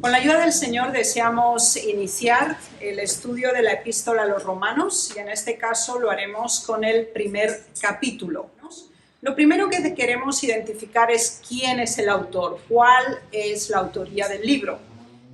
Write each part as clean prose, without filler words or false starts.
Con la ayuda del Señor deseamos iniciar el estudio de la epístola a los romanos y en este caso lo haremos con el primer capítulo. Lo primero que queremos identificar es quién es el autor, cuál es la autoría del libro.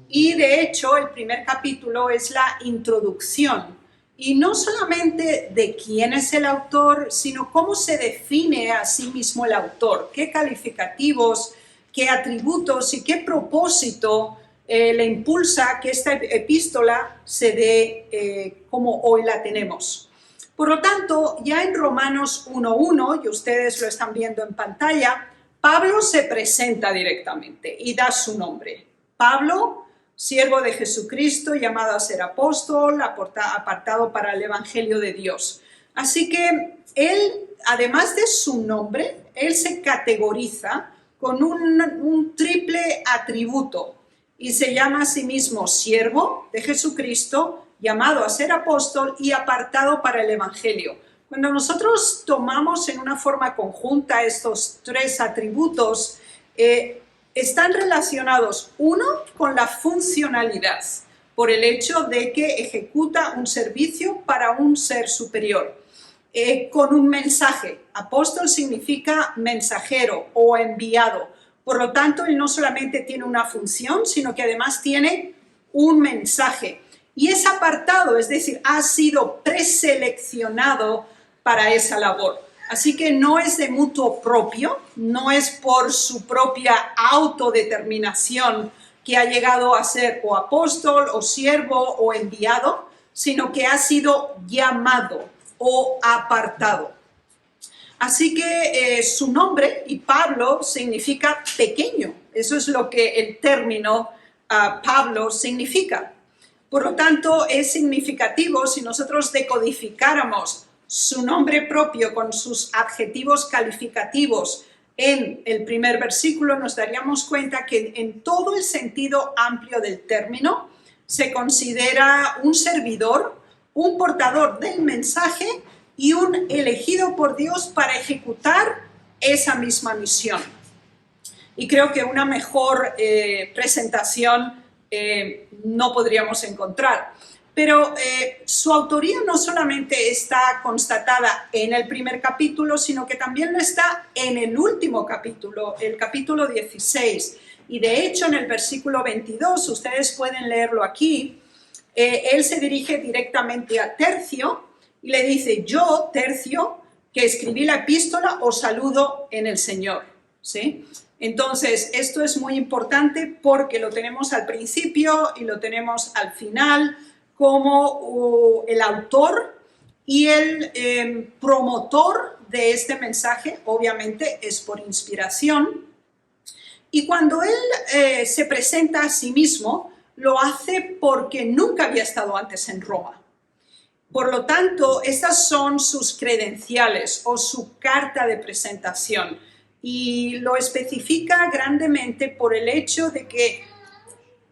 Y de hecho el primer capítulo es la introducción y no solamente de quién es el autor, sino cómo se define a sí mismo el autor, qué calificativos, qué atributos y qué propósito le impulsa que esta epístola se dé como hoy la tenemos. Por lo tanto, ya en Romanos 1.1, y ustedes lo están viendo en pantalla, Pablo se presenta directamente y da su nombre. Pablo, siervo de Jesucristo, llamado a ser apóstol, apartado para el Evangelio de Dios. Así que él, además de su nombre, él se categoriza con un triple atributo y se llama a sí mismo siervo de Jesucristo, llamado a ser apóstol y apartado para el Evangelio. Cuando nosotros tomamos en una forma conjunta estos tres atributos, están relacionados, uno, con la funcionalidad, por el hecho de que ejecuta un servicio para un ser superior, con un mensaje. Apóstol significa mensajero o enviado. Por lo tanto, él no solamente tiene una función, sino que además tiene un mensaje. Y es apartado, es decir, ha sido preseleccionado para esa labor. Así que no es de mutuo propio, no es por su propia autodeterminación que ha llegado a ser o apóstol, o siervo, o enviado, sino que ha sido llamado o apartado. Así que su nombre, y Pablo, significa pequeño. Eso es lo que el término Pablo significa. Por lo tanto, es significativo si nosotros decodificáramos su nombre propio con sus adjetivos calificativos en el primer versículo, nos daríamos cuenta que en todo el sentido amplio del término se considera un servidor, un portador del mensaje y un elegido por Dios para ejecutar esa misma misión. Y creo que una mejor presentación no podríamos encontrar. Pero su autoría no solamente está constatada en el primer capítulo, sino que también lo está en el último capítulo, el capítulo 16. Y de hecho en el versículo 22, ustedes pueden leerlo aquí, él se dirige directamente a Tercio, y le dice, yo, Tercio, que escribí la epístola, os saludo en el Señor. ¿Sí? Entonces, esto es muy importante porque lo tenemos al principio y lo tenemos al final como el autor y el promotor de este mensaje, obviamente, es por inspiración. Y cuando él se presenta a sí mismo, lo hace porque nunca había estado antes en Roma. Por lo tanto, estas son sus credenciales o su carta de presentación y lo especifica grandemente por el hecho de que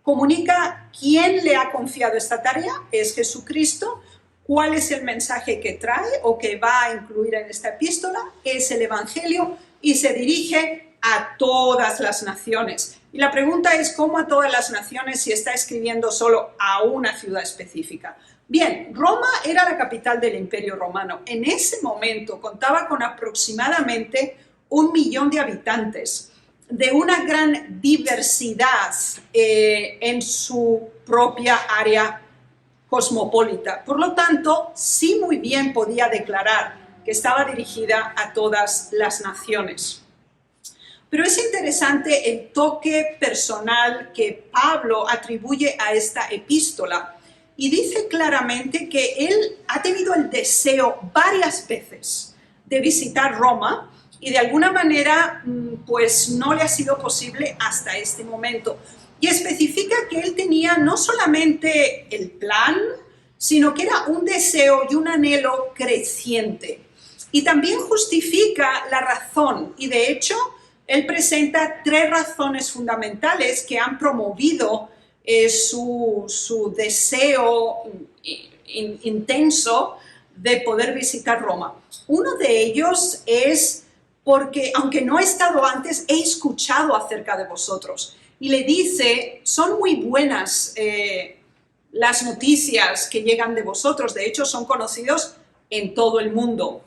comunica quién le ha confiado esta tarea, es Jesucristo, cuál es el mensaje que trae o que va a incluir en esta epístola, es el Evangelio y se dirige a todas las naciones. Y la pregunta es, ¿cómo a todas las naciones si está escribiendo solo a una ciudad específica? Bien, Roma era la capital del Imperio Romano. En ese momento contaba con aproximadamente 1 millón de habitantes, de una gran diversidad en su propia área cosmopolita. Por lo tanto, sí muy bien podía declarar que estaba dirigida a todas las naciones. Pero es interesante el toque personal que Pablo atribuye a esta epístola y dice claramente que él ha tenido el deseo varias veces de visitar Roma y de alguna manera pues no le ha sido posible hasta este momento. Y especifica que él tenía no solamente el plan, sino que era un deseo y un anhelo creciente. Y también justifica la razón y de hecho él presenta 3 razones fundamentales que han promovido su deseo intenso de poder visitar Roma. Uno de ellos es porque, aunque no he estado antes, he escuchado acerca de vosotros. y le dice, son muy buenas las noticias que llegan de vosotros, de hecho son conocidos en todo el mundo.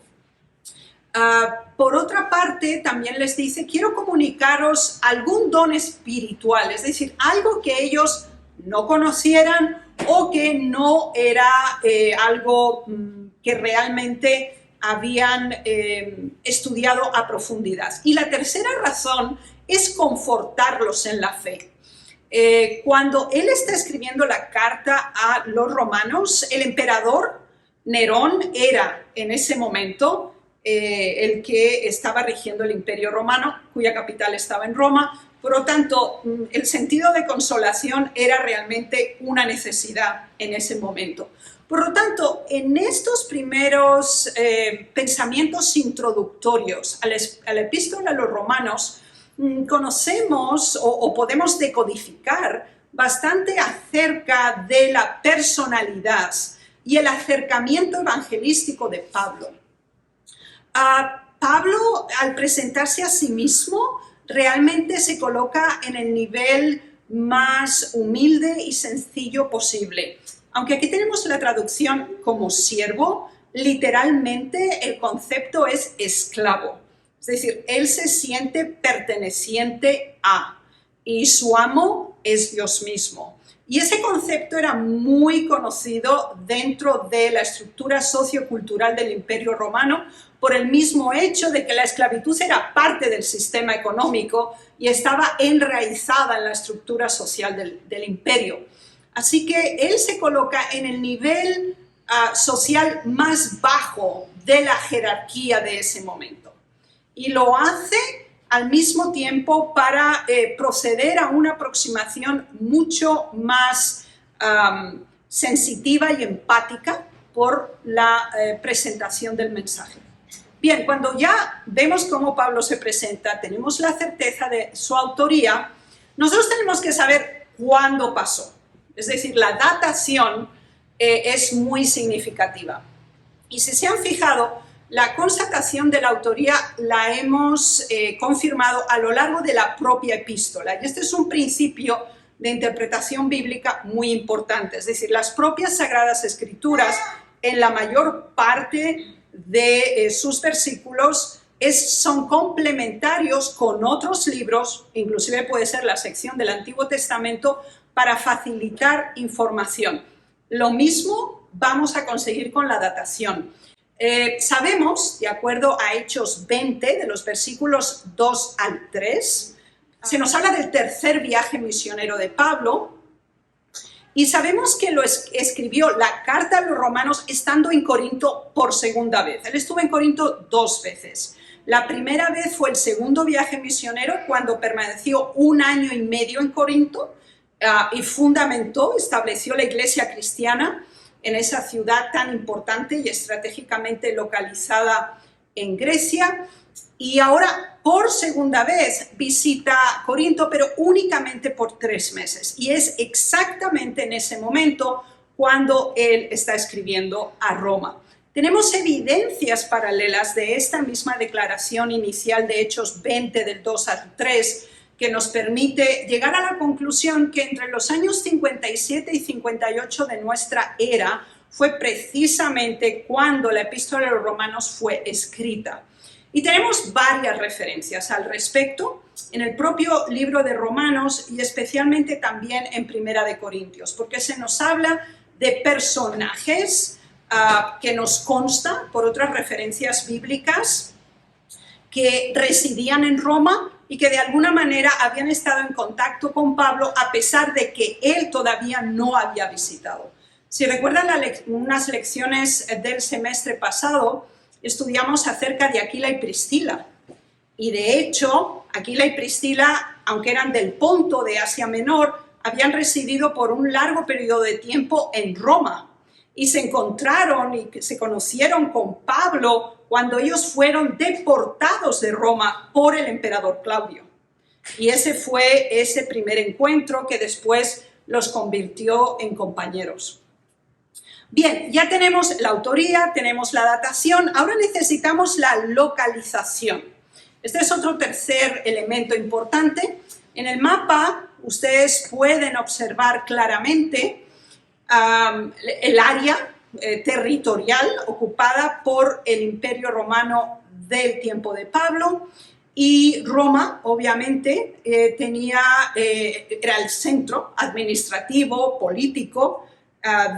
Por otra parte, también les dice, quiero comunicaros algún don espiritual, es decir, algo que ellos no conocieran o que no era algo que realmente habían estudiado a profundidad. Y la tercera razón es confortarlos en la fe. Cuando él está escribiendo la carta a los romanos, el emperador Nerón era en ese momento el que estaba rigiendo el Imperio Romano, cuya capital estaba en Roma. Por lo tanto, el sentido de consolación era realmente una necesidad en ese momento. Por lo tanto, en estos primeros pensamientos introductorios a la epístola a los romanos, conocemos o podemos decodificar bastante acerca de la personalidad y el acercamiento evangelístico de Pablo. Pablo, al presentarse a sí mismo, realmente se coloca en el nivel más humilde y sencillo posible. Aunque aquí tenemos la traducción como siervo, literalmente el concepto es esclavo. Es decir, él se siente perteneciente a, y su amo es Dios mismo. Y ese concepto era muy conocido dentro de la estructura sociocultural del Imperio Romano por el mismo hecho de que la esclavitud era parte del sistema económico y estaba enraizada en la estructura social del imperio. Así que él se coloca en el nivel social más bajo de la jerarquía de ese momento. Y lo hace al mismo tiempo para proceder a una aproximación mucho más sensitiva y empática por la presentación del mensaje. Bien, cuando ya vemos cómo Pablo se presenta, tenemos la certeza de su autoría, nosotros tenemos que saber cuándo pasó. Es decir, la datación es muy significativa. Y si se han fijado, la constatación de la autoría la hemos confirmado a lo largo de la propia epístola. Y este es un principio de interpretación bíblica muy importante. Es decir, las propias Sagradas Escrituras, en la mayor parte de sus versículos, son complementarios con otros libros, inclusive puede ser la sección del Antiguo Testamento, para facilitar información. Lo mismo vamos a conseguir con la datación. Sabemos, de acuerdo a Hechos 20, de los versículos 2 al 3, se nos habla del tercer viaje misionero de Pablo, y sabemos que lo escribió la carta a los romanos estando en Corinto por segunda vez. Él estuvo en Corinto 2 veces. La primera vez fue el segundo viaje misionero, cuando permaneció 1 año y medio en Corinto y estableció la iglesia cristiana en esa ciudad tan importante y estratégicamente localizada en Grecia. Y ahora, por segunda vez, visita Corinto, pero únicamente por 3 meses. Y es exactamente en ese momento cuando él está escribiendo a Roma. Tenemos evidencias paralelas de esta misma declaración inicial de Hechos 20, del 2 al 3, que nos permite llegar a la conclusión que entre los años 57 y 58 de nuestra era fue precisamente cuando la epístola a los romanos fue escrita. Y tenemos varias referencias al respecto en el propio libro de Romanos y especialmente también en Primera de Corintios, porque se nos habla de personajes que nos consta por otras referencias bíblicas que residían en Roma y que de alguna manera habían estado en contacto con Pablo a pesar de que él todavía no había visitado. Si recuerdan unas lecciones del semestre pasado, estudiamos acerca de Aquila y Priscila. Y de hecho, Aquila y Priscila, aunque eran del Ponto de Asia Menor, habían residido por un largo periodo de tiempo en Roma. Y se encontraron y se conocieron con Pablo cuando ellos fueron deportados de Roma por el emperador Claudio. Y ese fue ese primer encuentro que después los convirtió en compañeros. Bien, ya tenemos la autoría, tenemos la datación, ahora necesitamos la localización. Este es otro tercer elemento importante. En el mapa ustedes pueden observar claramente el área territorial ocupada por el Imperio Romano del tiempo de Pablo, y Roma, obviamente, era el centro administrativo, político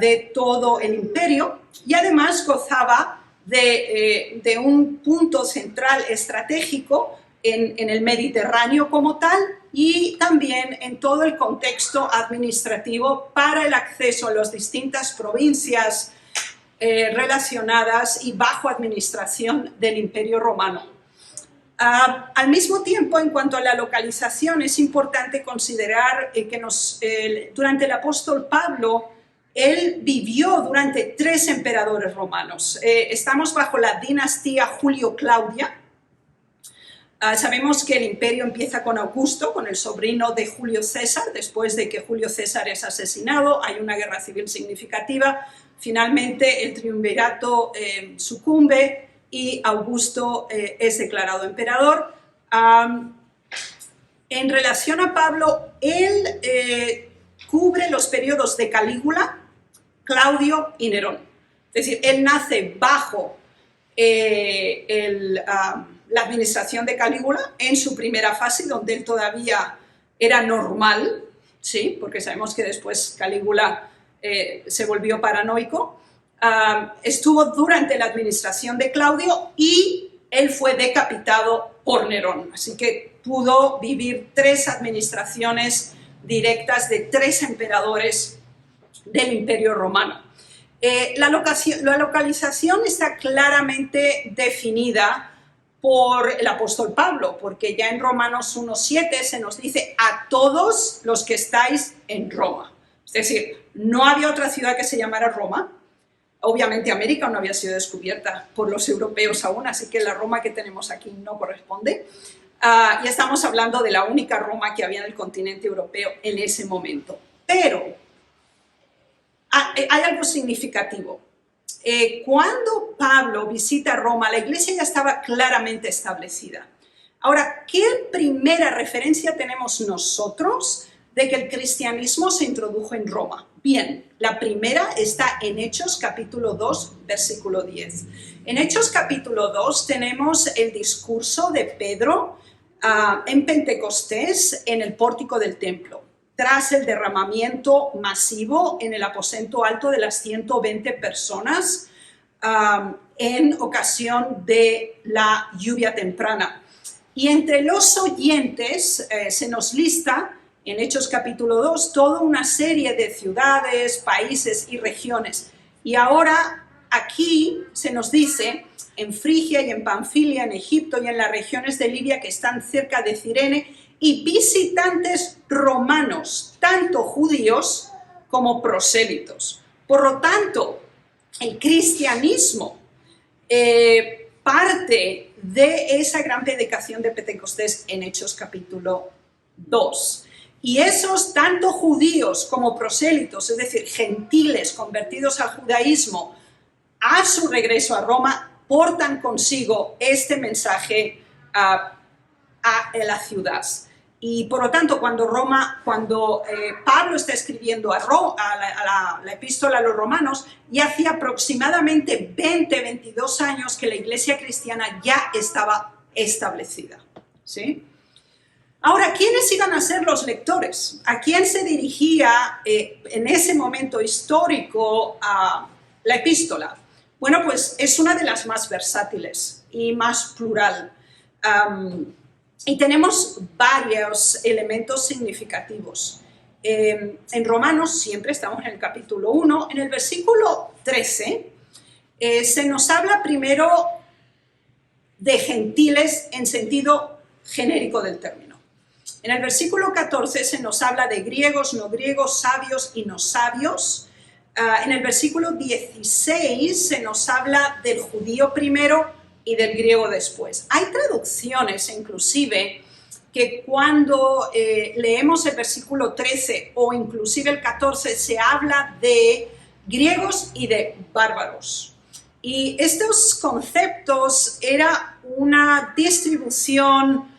de todo el imperio, y además gozaba de un punto central estratégico en el Mediterráneo como tal, y también en todo el contexto administrativo para el acceso a las distintas provincias relacionadas y bajo administración del Imperio Romano. Al mismo tiempo, en cuanto a la localización, es importante considerar que durante el apóstol Pablo, él vivió durante 3 emperadores romanos. Estamos bajo la dinastía Julio-Claudia. Sabemos que el imperio empieza con Augusto, con el sobrino de Julio César. Después de que Julio César es asesinado, hay una guerra civil significativa. Finalmente, el triunvirato sucumbe y Augusto es declarado emperador. En relación a Pablo, él cubre los periodos de Calígula, Claudio y Nerón. Es decir, él nace bajo la administración de Calígula en su primera fase, donde él todavía era normal, ¿sí? Porque sabemos que después Calígula se volvió paranoico. Estuvo durante la administración de Claudio y él fue decapitado por Nerón. Así que pudo vivir 3 administraciones directas de 3 emperadores del Imperio Romano. La localización está claramente definida por el apóstol Pablo, porque ya en Romanos 1:7 se nos dice a todos los que estáis en Roma. Es decir, no había otra ciudad que se llamara Roma. Obviamente América no había sido descubierta por los europeos aún, así que la Roma que tenemos aquí no corresponde. Y estamos hablando de la única Roma que había en el continente europeo en ese momento. Pero hay algo significativo. Cuando Pablo visita Roma, la iglesia ya estaba claramente establecida. Ahora, ¿qué primera referencia tenemos nosotros de que el cristianismo se introdujo en Roma? Bien, la primera está en Hechos capítulo 2, versículo 10. En Hechos capítulo 2 tenemos el discurso de Pedro en Pentecostés en el pórtico del templo, tras el derramamiento masivo en el aposento alto de las 120 personas en ocasión de la lluvia temprana. Y entre los oyentes se nos lista en Hechos capítulo 2 toda una serie de ciudades, países y regiones. Y ahora aquí se nos dice en Frigia y en Panfilia, en Egipto y en las regiones de Libia que están cerca de Cirene, y visitantes romanos, tanto judíos como prosélitos. Por lo tanto, el cristianismo parte de esa gran predicación de Pentecostés en Hechos capítulo 2. Y esos tanto judíos como prosélitos, es decir, gentiles convertidos al judaísmo, a su regreso a Roma, portan consigo este mensaje a la ciudad. Y por lo tanto, cuando Pablo está escribiendo la epístola a los romanos, ya hacía aproximadamente 22 años que la iglesia cristiana ya estaba establecida, ¿sí? Ahora, ¿quiénes iban a ser los lectores? ¿A quién se dirigía en ese momento histórico la epístola? Bueno, pues es una de las más versátiles y más plural. Y tenemos varios elementos significativos. En Romanos, siempre estamos en el capítulo 1, en el versículo 13, se nos habla primero de gentiles en sentido genérico del término. En el versículo 14 se nos habla de griegos, no griegos, sabios y no sabios. En el versículo 16 se nos habla del judío primero y del griego después. Hay traducciones inclusive que cuando leemos el versículo 13 o inclusive el 14 se habla de griegos y de bárbaros. Y estos conceptos era una distribución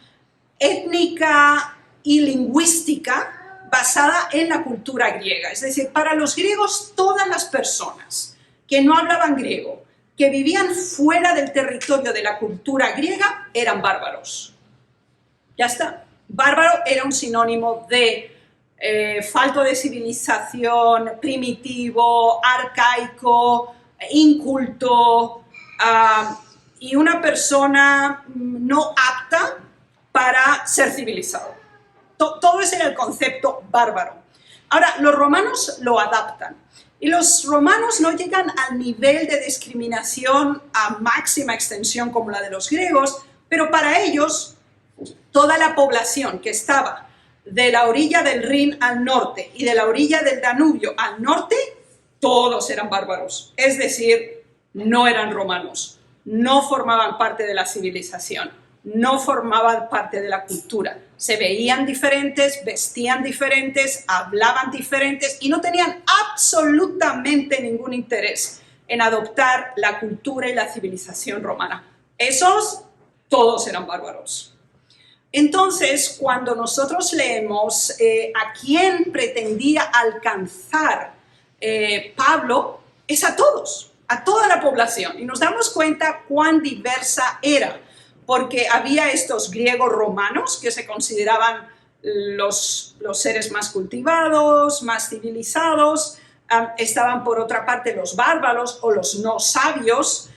étnica y lingüística basada en la cultura griega. Es decir, para los griegos, todas las personas que no hablaban griego, que vivían fuera del territorio de la cultura griega, eran bárbaros. Ya está. Bárbaro era un sinónimo de falto de civilización, primitivo, arcaico, inculto, y una persona no apta para ser civilizado. Todo ese era el concepto bárbaro. Ahora, los romanos lo adaptan. Y los romanos no llegan al nivel de discriminación a máxima extensión como la de los griegos, pero para ellos, toda la población que estaba de la orilla del Rin al norte y de la orilla del Danubio al norte, todos eran bárbaros. Es decir, no eran romanos, no formaban parte de la civilización, no formaban parte de la cultura. Se veían diferentes, vestían diferentes, hablaban diferentes y no tenían absolutamente ningún interés en adoptar la cultura y la civilización romana. Esos, todos eran bárbaros. Entonces, cuando nosotros leemos a quién pretendía alcanzar Pablo, es a todos, a toda la población. Y nos damos cuenta cuán diversa era, porque había estos griegos romanos que se consideraban los seres más cultivados, más civilizados. Estaban por otra parte los bárbaros o los no sabios,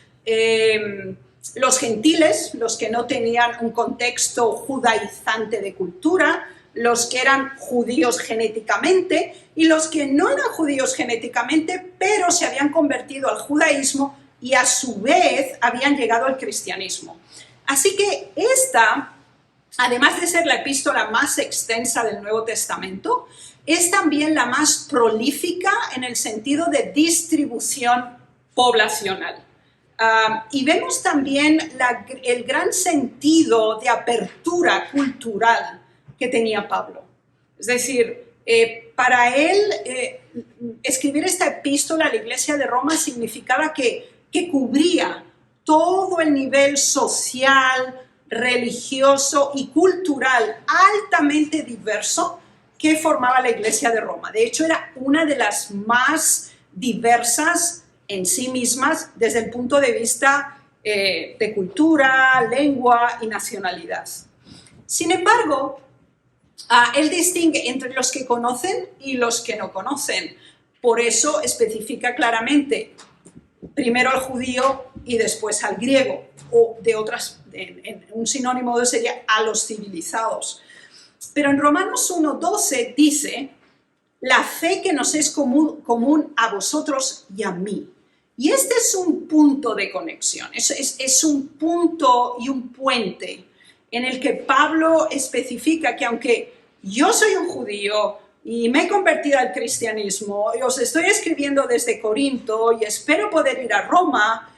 los gentiles, los que no tenían un contexto judaizante de cultura, los que eran judíos genéticamente y los que no eran judíos genéticamente, pero se habían convertido al judaísmo y a su vez habían llegado al cristianismo. Así que esta, además de ser la epístola más extensa del Nuevo Testamento, es también la más prolífica en el sentido de distribución poblacional. Y vemos también el gran sentido de apertura cultural que tenía Pablo. Es decir, para él escribir esta epístola a la Iglesia de Roma significaba que cubría todo el nivel social, religioso y cultural altamente diverso que formaba la Iglesia de Roma. De hecho, era una de las más diversas en sí mismas desde el punto de vista de cultura, lengua y nacionalidad. Sin embargo, él distingue entre los que conocen y los que no conocen. Por eso especifica claramente primero al judío y después al griego, o de otras, un sinónimo de sería a los civilizados. Pero en Romanos 1:12 dice, la fe que nos es común a vosotros y a mí. Y este es un punto de conexión, es un punto y un puente en el que Pablo especifica que aunque yo soy un judío y me he convertido al cristianismo y os estoy escribiendo desde Corinto y espero poder ir a Roma,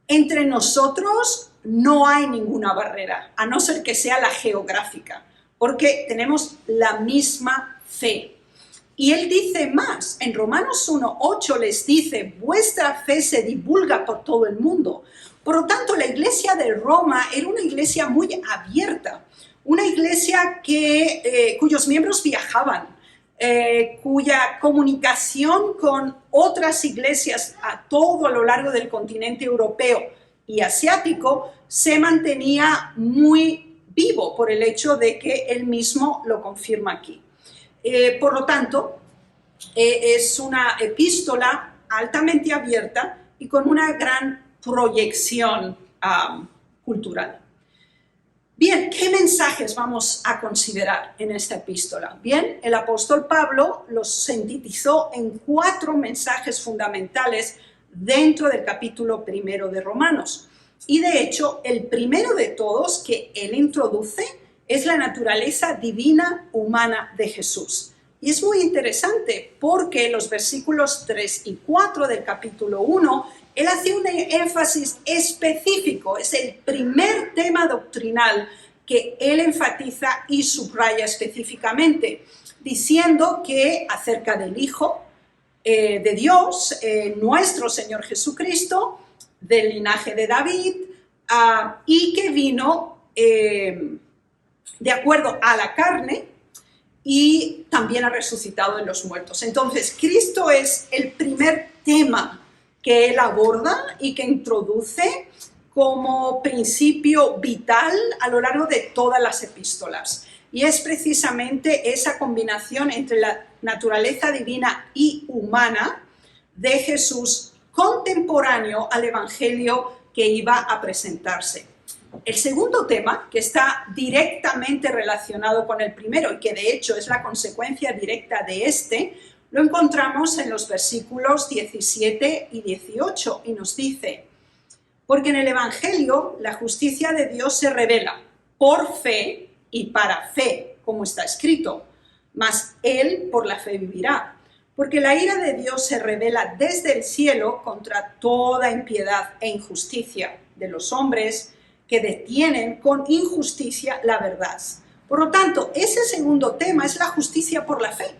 entre nosotros no hay ninguna barrera, a no ser que sea la geográfica, porque tenemos la misma fe. Y él dice más, en Romanos 1:8 les dice, vuestra fe se divulga por todo el mundo. Por lo tanto, la iglesia de Roma era una iglesia muy abierta, una iglesia cuyos miembros viajaban, cuya comunicación con otras iglesias a lo largo del continente europeo y asiático se mantenía muy vivo por el hecho de que él mismo lo confirma aquí. Por lo tanto, es una epístola altamente abierta y con una gran proyección cultural. Bien, ¿qué mensajes vamos a considerar en esta epístola? Bien, el apóstol Pablo los sintetizó en 4 mensajes fundamentales dentro del capítulo 1 de Romanos. Y de hecho, el primero de todos que él introduce es la naturaleza divina humana de Jesús. Y es muy interesante porque los versículos 3 y 4 del capítulo 1, él hace un énfasis específico, es el primer tema doctrinal que él enfatiza y subraya específicamente, diciendo que acerca del Hijo de Dios, nuestro Señor Jesucristo, del linaje de David, y que vino de acuerdo a la carne, y también ha resucitado de los muertos. Entonces, Cristo es el primer tema que él aborda y que introduce como principio vital a lo largo de todas las epístolas. Y es precisamente esa combinación entre la naturaleza divina y humana de Jesús contemporáneo al Evangelio que iba a presentarse. El segundo tema, que está directamente relacionado con el primero y que de hecho es la consecuencia directa de este, lo encontramos en los versículos 17 y 18 y nos dice: porque en el Evangelio la justicia de Dios se revela por fe y para fe, como está escrito, mas él por la fe vivirá. Porque la ira de Dios se revela desde el cielo contra toda impiedad e injusticia de los hombres que detienen con injusticia la verdad. Por lo tanto, ese segundo tema es la justicia por la fe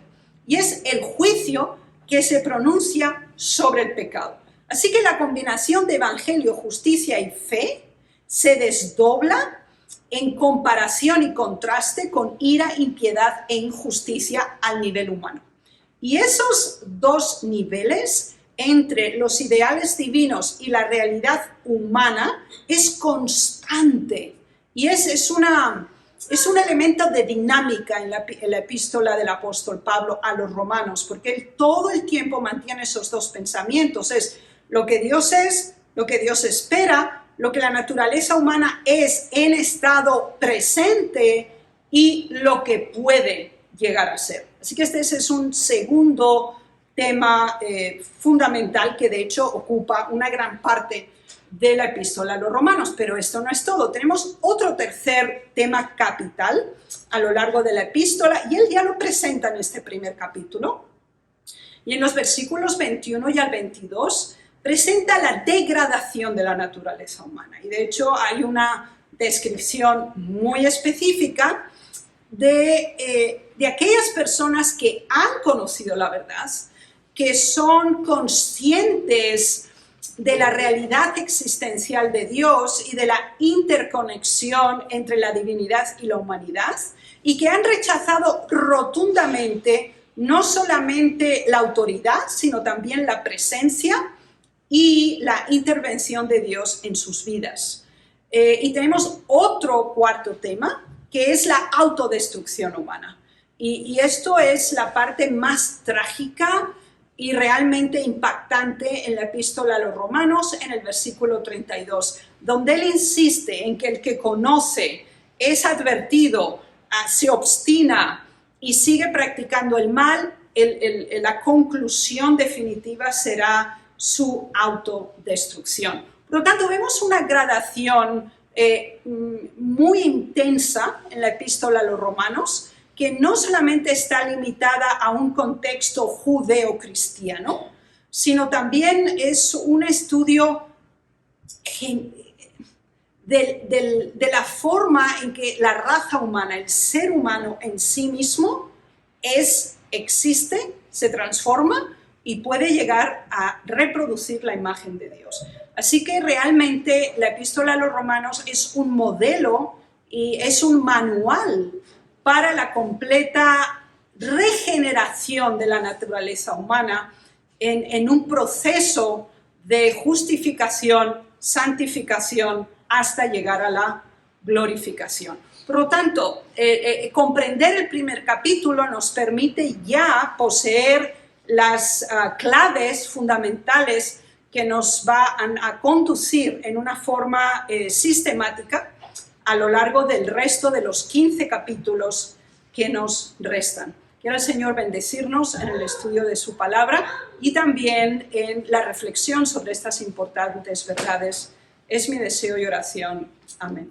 y es el juicio que se pronuncia sobre el pecado. Así que la combinación de evangelio, justicia y fe se desdobla en comparación y contraste con ira, impiedad e injusticia al nivel humano. Y esos dos niveles entre los ideales divinos y la realidad humana es constante y es un elemento de dinámica en la epístola del apóstol Pablo a los romanos, porque él todo el tiempo mantiene esos dos pensamientos: es lo que Dios es, lo que Dios espera, lo que la naturaleza humana es en estado presente y lo que puede llegar a ser. Así que este es un segundo tema fundamental que de hecho ocupa una gran parte de la epístola a los romanos, pero esto no es todo. Tenemos otro tercer tema capital a lo largo de la epístola y él ya lo presenta en este primer capítulo. Y en los versículos 21 y al 22 presenta la degradación de la naturaleza humana. Y de hecho hay una descripción muy específica de aquellas personas que han conocido la verdad, que son conscientes de la realidad existencial de Dios y de la interconexión entre la divinidad y la humanidad, y que han rechazado rotundamente no solamente la autoridad, sino también la presencia y la intervención de Dios en sus vidas. Y tenemos otro cuarto tema, que es la autodestrucción humana. Y esto es la parte más trágica y realmente impactante en la epístola a los romanos, en el versículo 32, donde él insiste en que el que conoce es advertido, se obstina y sigue practicando el mal, la conclusión definitiva será su autodestrucción. Por lo tanto, vemos una gradación muy intensa en la epístola a los romanos, que no solamente está limitada a un contexto judeo-cristiano, sino también es un estudio de la forma en que la raza humana, el ser humano en sí mismo, existe, se transforma y puede llegar a reproducir la imagen de Dios. Así que realmente la epístola a los romanos es un modelo y es un manual para la completa regeneración de la naturaleza humana en un proceso de justificación, santificación, hasta llegar a la glorificación. Por lo tanto, comprender el primer capítulo nos permite ya poseer las claves fundamentales que nos van a conducir en una forma sistemática a lo largo del resto de los 15 capítulos que nos restan. Quiero el Señor bendecirnos en el estudio de su palabra y también en la reflexión sobre estas importantes verdades. Es mi deseo y oración. Amén.